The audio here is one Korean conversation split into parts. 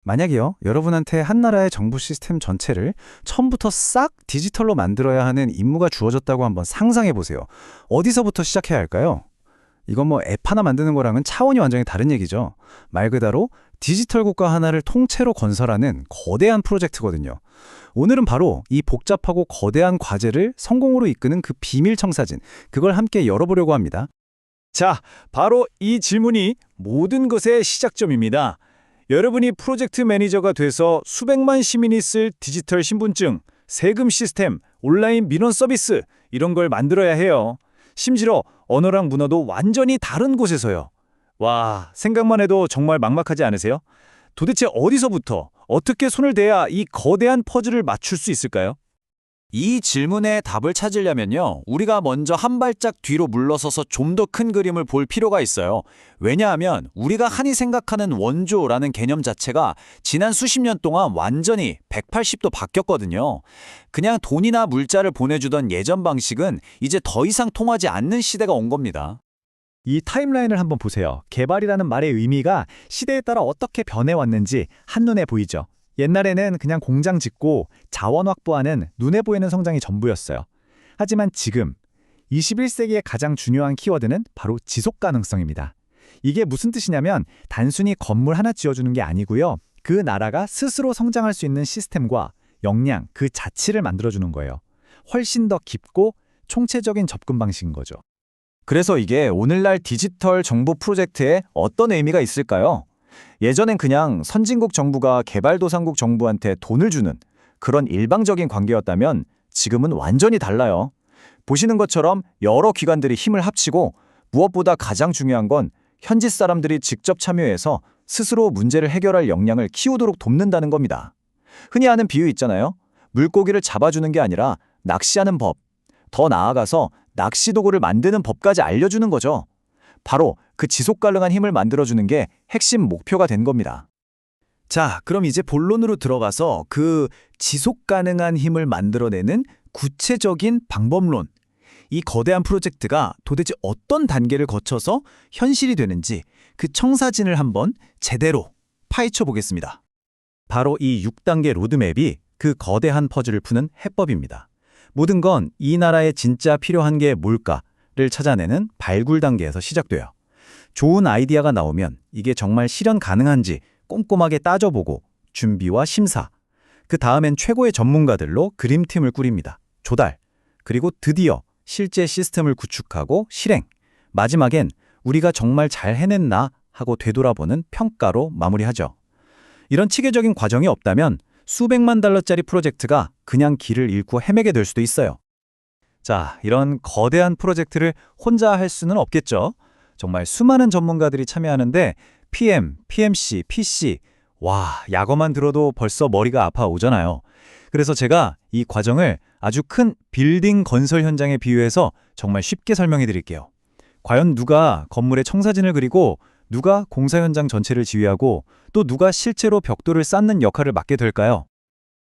만약에요, 여러분한테 한 나라의 정부 시스템 전체를 처음부터 싹 디지털로 만들어야 하는 임무가 주어졌다고 한번 상상해 보세요. 어디서부터 시작해야 할까요? 이건 뭐 앱 하나 만드는 거랑은 차원이 완전히 다른 얘기죠. 말 그대로 디지털 국가 하나를 통째로 건설하는 거대한 프로젝트거든요. 오늘은 바로 이 복잡하고 거대한 과제를 성공으로 이끄는 그 비밀 청사진, 그걸 함께 열어보려고 합니다. 자, 바로 이 질문이 모든 것의 시작점입니다. 여러분이 프로젝트 매니저가 돼서 수백만 시민이 쓸 디지털 신분증, 세금 시스템, 온라인 민원 서비스 이런 걸 만들어야 해요. 심지어 언어랑 문화도 완전히 다른 곳에서요. 와, 생각만 해도 정말 막막하지 않으세요? 도대체 어디서부터 어떻게 손을 대야 이 거대한 퍼즐을 맞출 수 있을까요? 이 질문에 답을 찾으려면요, 우리가 먼저 한 발짝 뒤로 물러서서 좀 더 큰 그림을 볼 필요가 있어요. 왜냐하면 우리가 흔히 생각하는 원조라는 개념 자체가 지난 수십 년 동안 완전히 180도 바뀌었거든요. 그냥 돈이나 물자를 보내주던 예전 방식은 이제 더 이상 통하지 않는 시대가 온 겁니다. 이 타임라인을 한번 보세요. 개발이라는 말의 의미가 시대에 따라 어떻게 변해왔는지 한눈에 보이죠. 옛날에는 그냥 공장 짓고 자원 확보하는 눈에 보이는 성장이 전부였어요. 하지만 지금 21세기의 가장 중요한 키워드는 바로 지속 가능성입니다. 이게 무슨 뜻이냐면 단순히 건물 하나 지어주는 게 아니고요. 그 나라가 스스로 성장할 수 있는 시스템과 역량, 그 자치를 만들어주는 거예요. 훨씬 더 깊고 총체적인 접근 방식인 거죠. 그래서 이게 오늘날 디지털 정보 프로젝트에 어떤 의미가 있을까요? 예전엔 그냥 선진국 정부가 개발도상국 정부한테 돈을 주는 그런 일방적인 관계였다면 지금은 완전히 달라요. 보시는 것처럼 여러 기관들이 힘을 합치고 무엇보다 가장 중요한 건 현지 사람들이 직접 참여해서 스스로 문제를 해결할 역량을 키우도록 돕는다는 겁니다. 흔히 하는 비유 있잖아요. 물고기를 잡아주는 게 아니라 낚시하는 법, 더 나아가서 낚시 도구를 만드는 법까지 알려주는 거죠. 바로 그 지속 가능한 힘을 만들어주는 게 핵심 목표가 된 겁니다. 자, 그럼 이제 본론으로 들어가서 그 지속 가능한 힘을 만들어내는 구체적인 방법론. 이 거대한 프로젝트가 도대체 어떤 단계를 거쳐서 현실이 되는지 그 청사진을 한번 제대로 파헤쳐 보겠습니다. 바로 이 6단계 로드맵이 그 거대한 퍼즐을 푸는 해법입니다. 모든 건 이 나라에 진짜 필요한 게 뭘까를 찾아내는 발굴 단계에서 시작돼요. 좋은 아이디어가 나오면 이게 정말 실현 가능한지 꼼꼼하게 따져보고 준비와 심사, 그 다음엔 최고의 전문가들로 그림팀을 꾸립니다. 조달, 그리고 드디어 실제 시스템을 구축하고 실행, 마지막엔 우리가 정말 잘 해냈나 하고 되돌아보는 평가로 마무리하죠. 이런 체계적인 과정이 없다면 수백만 달러짜리 프로젝트가 그냥 길을 잃고 헤매게 될 수도 있어요. 자, 이런 거대한 프로젝트를 혼자 할 수는 없겠죠. 정말 수많은 전문가들이 참여하는데 PM, PMC, PC, 와, 약어만 들어도 벌써 머리가 아파오잖아요. 그래서 제가 이 과정을 아주 큰 빌딩 건설 현장에 비유해서 정말 쉽게 설명해 드릴게요. 과연 누가 건물의 청사진을 그리고 누가 공사 현장 전체를 지휘하고 또 누가 실제로 벽돌을 쌓는 역할을 맡게 될까요?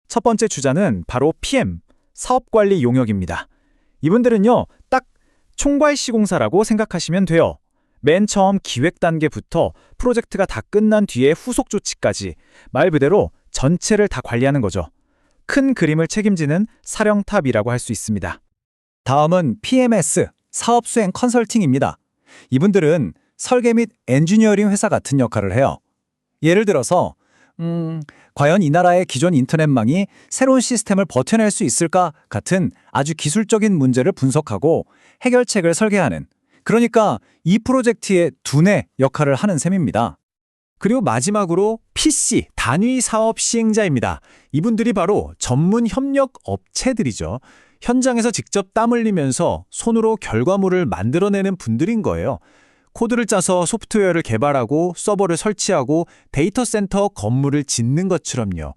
첫 번째 주자는 바로 PM, 사업관리 용역입니다. 이분들은요, 딱 총괄시공사라고 생각하시면 돼요. 맨 처음 기획 단계부터 프로젝트가 다 끝난 뒤에 후속 조치까지 말 그대로 전체를 다 관리하는 거죠. 큰 그림을 책임지는 사령탑이라고 할 수 있습니다. 다음은 PMS, 사업수행 컨설팅입니다. 이분들은 설계 및 엔지니어링 회사 같은 역할을 해요. 예를 들어서 과연 이 나라의 기존 인터넷망이 새로운 시스템을 버텨낼 수 있을까 같은 아주 기술적인 문제를 분석하고 해결책을 설계하는, 그러니까 이 프로젝트의 두뇌 역할을 하는 셈입니다. 그리고 마지막으로 PC, 단위 사업 시행자입니다. 이분들이 바로 전문 협력 업체들이죠. 현장에서 직접 땀 흘리면서 손으로 결과물을 만들어내는 분들인 거예요. 코드를 짜서 소프트웨어를 개발하고 서버를 설치하고 데이터 센터 건물을 짓는 것처럼요.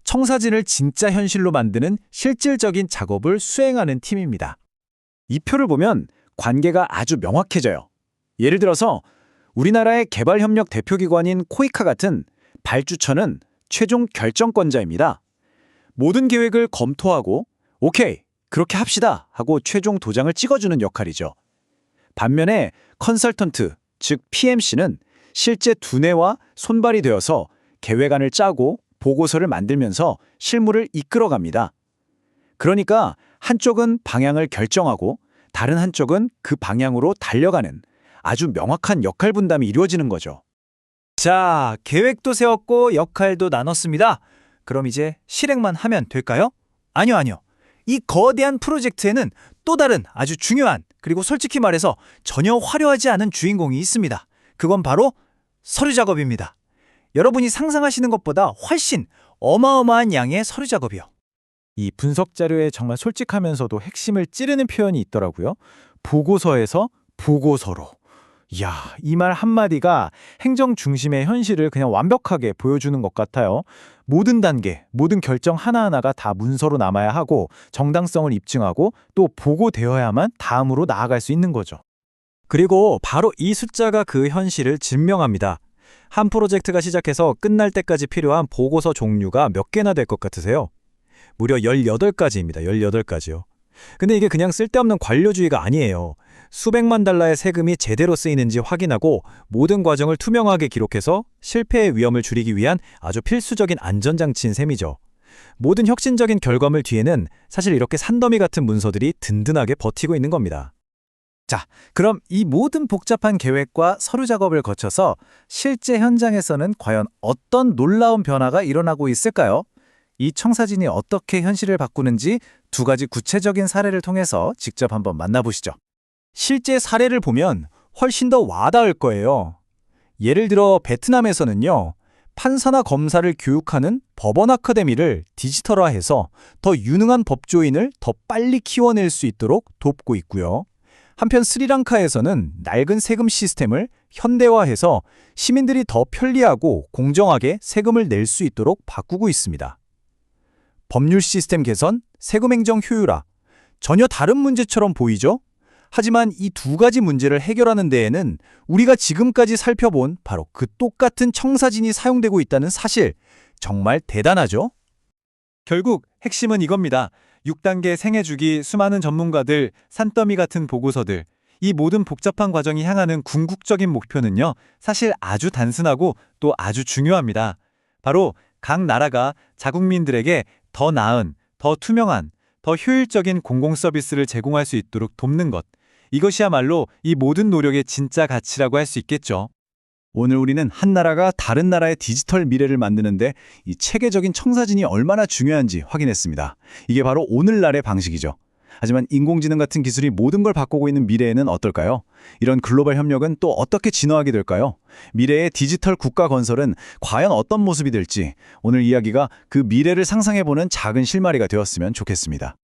청사진을 진짜 현실로 만드는 실질적인 작업을 수행하는 팀입니다. 이 표를 보면 관계가 아주 명확해져요. 예를 들어서 우리나라의 개발협력 대표기관인 코이카 같은 발주처는 최종 결정권자입니다. 모든 계획을 검토하고 오케이, 그렇게 합시다 하고 최종 도장을 찍어주는 역할이죠. 반면에 컨설턴트, 즉 PMC는 실제 두뇌와 손발이 되어서 계획안을 짜고 보고서를 만들면서 실무를 이끌어갑니다. 그러니까 한쪽은 방향을 결정하고 다른 한쪽은 그 방향으로 달려가는 아주 명확한 역할 분담이 이루어지는 거죠. 자, 계획도 세웠고 역할도 나눴습니다. 그럼 이제 실행만 하면 될까요? 아니요. 이 거대한 프로젝트에는 또 다른 아주 중요한, 그리고 솔직히 말해서 전혀 화려하지 않은 주인공이 있습니다. 그건 바로 서류 작업입니다. 여러분이 상상하시는 것보다 훨씬 어마어마한 양의 서류 작업이요. 이 분석 자료에 정말 솔직하면서도 핵심을 찌르는 표현이 있더라고요. 보고서에서 보고서로. 이야, 이 말 한마디가 행정 중심의 현실을 그냥 완벽하게 보여주는 것 같아요. 모든 단계, 모든 결정 하나하나가 다 문서로 남아야 하고 정당성을 입증하고 또 보고되어야만 다음으로 나아갈 수 있는 거죠. 그리고 바로 이 숫자가 그 현실을 증명합니다. 한 프로젝트가 시작해서 끝날 때까지 필요한 보고서 종류가 몇 개나 될 것 같으세요? 무려 18가지입니다. 18가지요. 근데 이게 그냥 쓸데없는 관료주의가 아니에요. 수백만 달러의 세금이 제대로 쓰이는지 확인하고 모든 과정을 투명하게 기록해서 실패의 위험을 줄이기 위한 아주 필수적인 안전장치인 셈이죠. 모든 혁신적인 결과물 뒤에는 사실 이렇게 산더미 같은 문서들이 든든하게 버티고 있는 겁니다. 자, 그럼 이 모든 복잡한 계획과 서류 작업을 거쳐서 실제 현장에서는 과연 어떤 놀라운 변화가 일어나고 있을까요? 이 청사진이 어떻게 현실을 바꾸는지 두 가지 구체적인 사례를 통해서 직접 한번 만나보시죠. 실제 사례를 보면 훨씬 더 와닿을 거예요. 예를 들어 베트남에서는요, 판사나 검사를 교육하는 법원 아카데미를 디지털화해서 더 유능한 법조인을 더 빨리 키워낼 수 있도록 돕고 있고요. 한편 스리랑카에서는 낡은 세금 시스템을 현대화해서 시민들이 더 편리하고 공정하게 세금을 낼 수 있도록 바꾸고 있습니다. 법률 시스템 개선, 세금 행정 효율화. 전혀 다른 문제처럼 보이죠? 하지만 이 두 가지 문제를 해결하는 데에는 우리가 지금까지 살펴본 바로 그 똑같은 청사진이 사용되고 있다는 사실, 정말 대단하죠? 결국 핵심은 이겁니다. 6단계 생애주기, 수많은 전문가들, 산더미 같은 보고서들. 이 모든 복잡한 과정이 향하는 궁극적인 목표는요, 사실 아주 단순하고 또 아주 중요합니다. 바로 각 나라가 자국민들에게 더 나은, 더 투명한, 더 효율적인 공공서비스를 제공할 수 있도록 돕는 것. 이것이야말로 이 모든 노력의 진짜 가치라고 할 수 있겠죠. 오늘 우리는 한 나라가 다른 나라의 디지털 미래를 만드는데 이 체계적인 청사진이 얼마나 중요한지 확인했습니다. 이게 바로 오늘날의 방식이죠. 하지만 인공지능 같은 기술이 모든 걸 바꾸고 있는 미래에는 어떨까요? 이런 글로벌 협력은 또 어떻게 진화하게 될까요? 미래의 디지털 국가 건설은 과연 어떤 모습이 될지 오늘 이야기가 그 미래를 상상해보는 작은 실마리가 되었으면 좋겠습니다.